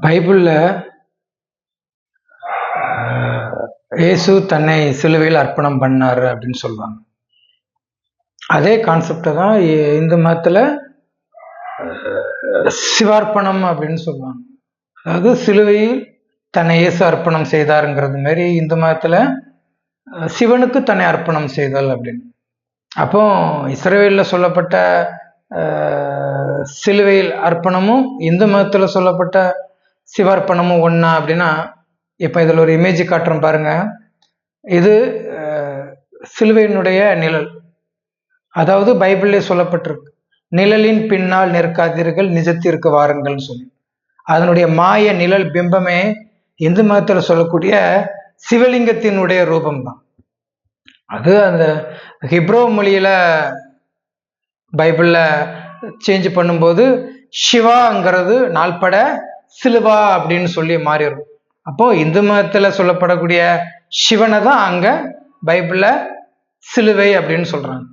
பைபிள்ல இயேசு தன்னை சிலுவையில் அர்ப்பணம் பண்ணாரு அப்படின்னு சொல்லுவாங்க. அதே கான்செப்டை தான் இந்து மதத்துல சிவார்ப்பணம் அப்படின்னு சொல்லுவாங்க. அதாவது சிலுவையில் தன்னை இயேசு அர்ப்பணம் செய்தாருங்கிறது மாதிரி இந்து மதத்துல சிவனுக்கு தன்னை அர்ப்பணம் செய்தல் அப்படின்னு. அப்போ இஸ்ரவேல்ல சொல்லப்பட்ட சிலுவையில் அர்ப்பணமும் இந்து மதத்துல சொல்லப்பட்ட சிவார்ப்பணமும் ஒண்ணா அப்படின்னா, இப்ப இதுல ஒரு இமேஜ் காட்டுறோம் பாருங்க. இது சிலுவையினுடைய நிழல். அதாவது பைபிள்ல சொல்லப்பட்டிருக்கு, நிழலின் பின்னால் நிற்காதீர்கள், நிஜத்திற்கு வாருங்கள்னு சொல்லி. அதனுடைய மாய நிழல் பிம்பமே இந்து மதத்துல சொல்லக்கூடிய சிவலிங்கத்தினுடைய ரூபம் தான். அது அந்த ஹிப்ரோ மொழியில பைபிள்ல சேஞ்ச் பண்ணும்போது சிவாங்கிறது நாள்பட சிலுவா அப்படின்னு சொல்லி மாறிடும். அப்போ இந்து மதத்துல சொல்லப்படக்கூடிய சிவனை தான் அங்க பைபிள்ல சிலுவை அப்படின்னு சொல்றாங்க.